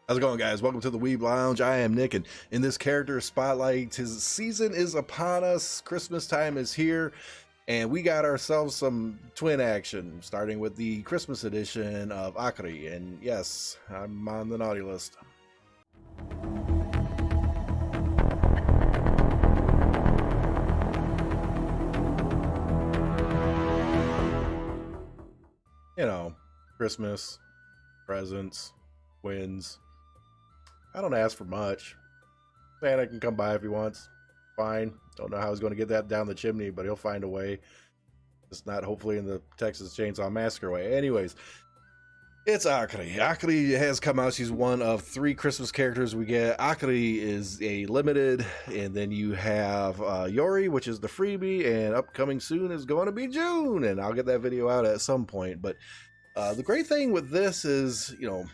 How's it going, guys? Welcome to the Weeb Lounge. I am Nick, and in this character spotlight, his season is upon us. Christmas time is here, and we got ourselves some twin action, starting with the Christmas edition of Akari. And yes, I'm on the naughty list. You know, Christmas, presents, twins. I don't ask for much. Santa can come by if he wants. Fine. Don't know how he's going to get that down the chimney, but he'll find a way. Just not hopefully in the Texas Chainsaw Massacre way. Anyways, it's Akari. Akari has come out. She's one of 3 Christmas characters we get. Akari is a limited, and then you have Yori, which is the freebie, and upcoming soon is going to be June, and I'll get that video out at some point. But the great thing with this is, you know,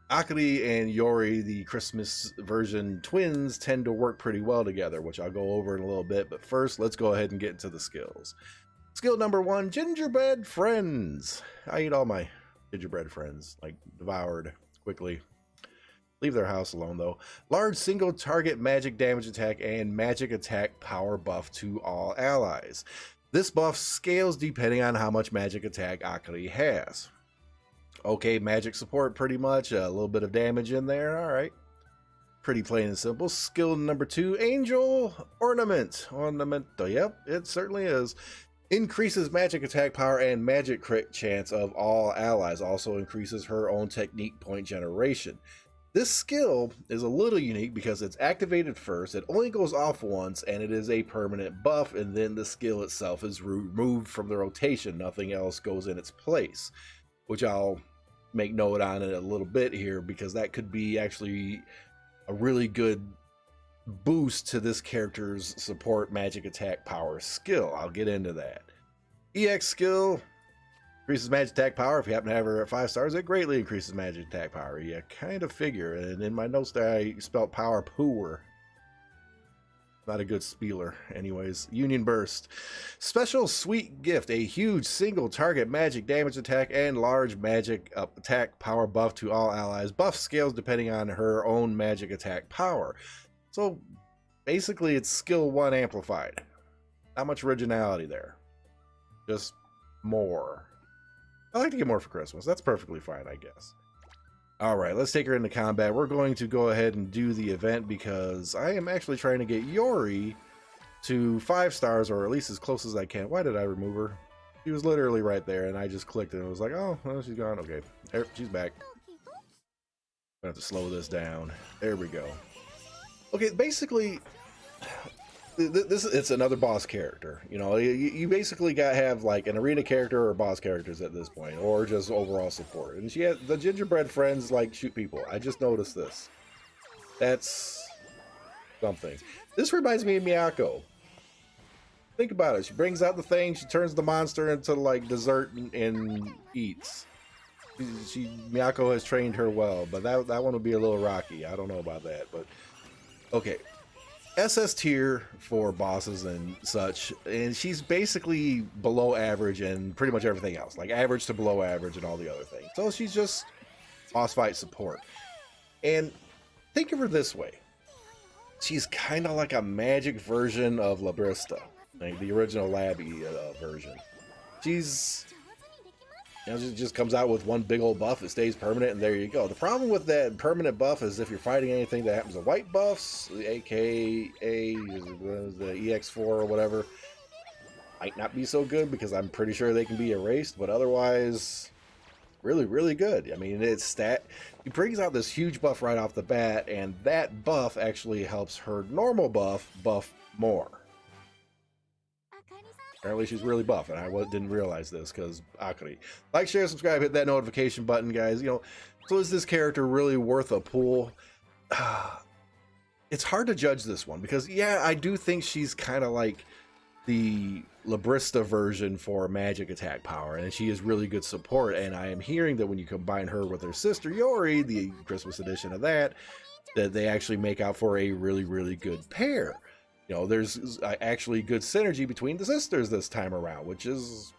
Akari and Yori, the Christmas version twins, tend to work pretty well together, which I'll go over in a little bit. But first, let's go ahead and get into the skills. Skill number 1, gingerbread friends. I eat all my gingerbread friends, like devoured quickly. Leave their house alone, though. Large single target magic damage attack and magic attack power buff to all allies. This buff scales depending on how much magic attack Akari has. Okay, magic support pretty much, a little bit of damage in there, alright. Pretty plain and simple. Skill number 2, Angel Ornament. Ornamento, yep, it certainly is. Increases magic attack power and magic crit chance of all allies. Also increases her own technique point generation. This skill is a little unique because it's activated first, it only goes off once, and it is a permanent buff, and then the skill itself is removed from the rotation. Nothing else goes in its place, which I'll make note on it a little bit here, because that could be actually a really good boost to this character's support magic attack power skill. I'll get into that. EX skill increases magic attack power. If you happen to have her at 5 stars, it greatly increases magic attack power. You kind of figure. And in my notes there, I spelled power poor. Not a good spieler. Anyways, Union Burst. Special Sweet Gift. A huge single target magic damage attack and large magic attack power buff to all allies. Buff scales depending on her own magic attack power. So basically it's skill 1 amplified. Not much originality there. Just more. I like to get more for Christmas. That's perfectly fine, I guess. Alright, let's take her into combat. We're going to go ahead and do the event because I am actually trying to get Yori to 5 stars, or at least as close as I can. Why did I remove her? She was literally right there, and I just clicked and it was like, oh, well, she's gone. Okay, there, she's back. I have to slow this down. There we go. Okay, basically, it's another boss character. You know, you basically have like an arena character or boss characters at this point, or just overall support. And she has the gingerbread friends like shoot people. I just noticed this. That's something. This reminds me of Miyako. Think about it. She brings out the thing. She turns the monster into like dessert and eats. Miyako has trained her well, but that one would be a little rocky. I don't know about that, but okay. SS tier for bosses and such, and she's basically below average and pretty much everything else, like average to below average and all the other things. So she's just boss fight support. And think of her this way. She's kind of like a magic version of Librista, like the original Labby version. She's, you know, it just comes out with one big old buff. It stays permanent, and there you go. The problem with that permanent buff is if you're fighting anything that happens to white buffs, aka the EX4 or whatever, might not be so good because I'm pretty sure they can be erased. But otherwise, really, really good. I mean, he brings out this huge buff right off the bat, and that buff actually helps her normal buff more. Apparently she's really buff, and I didn't realize this because Akari. Like, share, subscribe, hit that notification button, guys. You know, so is this character really worth a pull? It's hard to judge this one because, yeah, I do think she's kind of like the Librista version for magic attack power, and she is really good support. And I am hearing that when you combine her with her sister Yori, the Christmas edition of that they actually make out for a really, really good pair. You know, there's actually good synergy between the sisters this time around, which is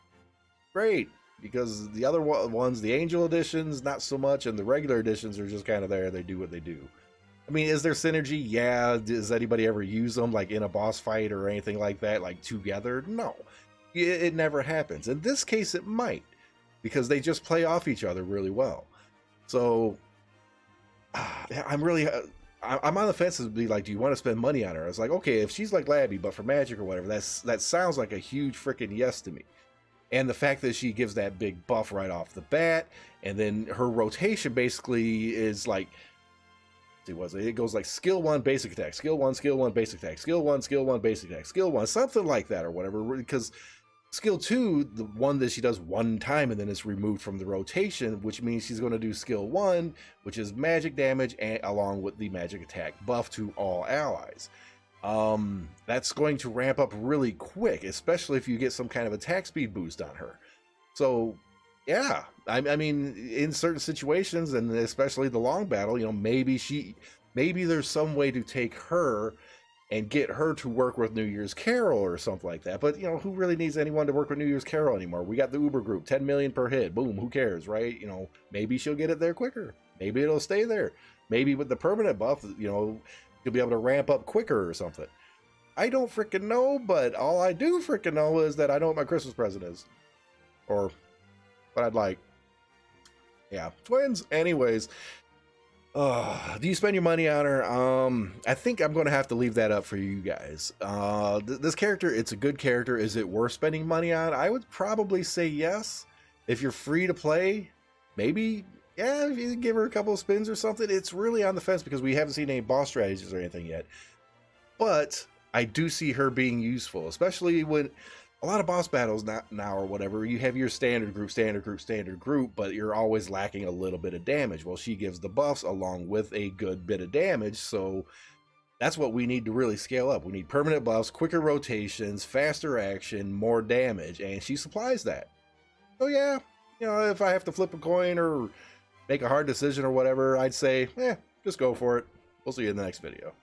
great. because the other ones, the Angel editions, not so much, and the regular editions are just kind of there. They do what they do. I mean, is there synergy? Yeah. Does anybody ever use them like in a boss fight or anything like that, like together? No, it never happens. In this case, it might, because they just play off each other really well. So I'm really, I'm on the fence to be like, do you want to spend money on her? I was like, okay, if she's like Labby, but for magic or whatever, that sounds like a huge freaking yes to me. And the fact that she gives that big buff right off the bat, and then her rotation basically is like, it goes like skill 1 basic attack, skill 1 basic attack, skill 1 basic attack, skill 1, something like that or whatever, because skill 2, the one that she does one time and then is removed from the rotation, which means she's going to do skill 1, which is magic damage, and along with the magic attack buff to all allies. That's going to ramp up really quick, especially if you get some kind of attack speed boost on her. So yeah, I mean, in certain situations, and especially the long battle, you know, maybe there's some way to take her and get her to work with New Year's Carol or something like that. But, you know, who really needs anyone to work with New Year's Carol anymore? We got the Uber group, 10 million per hit. Boom, who cares, right? You know, maybe she'll get it there quicker. Maybe it'll stay there. Maybe with the permanent buff, you know, you'll be able to ramp up quicker or something. I don't freaking know, but all I do freaking know is that I know what my Christmas present is. Or what I'd like. Yeah, twins. Anyways, do you spend your money on her? I think I'm going to have to leave that up for you guys. This character, it's a good character. Is it worth spending money on? I would probably say yes. If you're free to play, maybe, yeah, if you give her a couple of spins or something. It's really on the fence because we haven't seen any boss strategies or anything yet. But I do see her being useful, especially when a lot of boss battles now or whatever, you have your standard group, but you're always lacking a little bit of damage. Well, she gives the buffs along with a good bit of damage, so that's what we need to really scale up. We need permanent buffs, quicker rotations, faster action, more damage, and she supplies that. So yeah, you know, if I have to flip a coin or make a hard decision or whatever, I'd say, just go for it. We'll see you in the next video.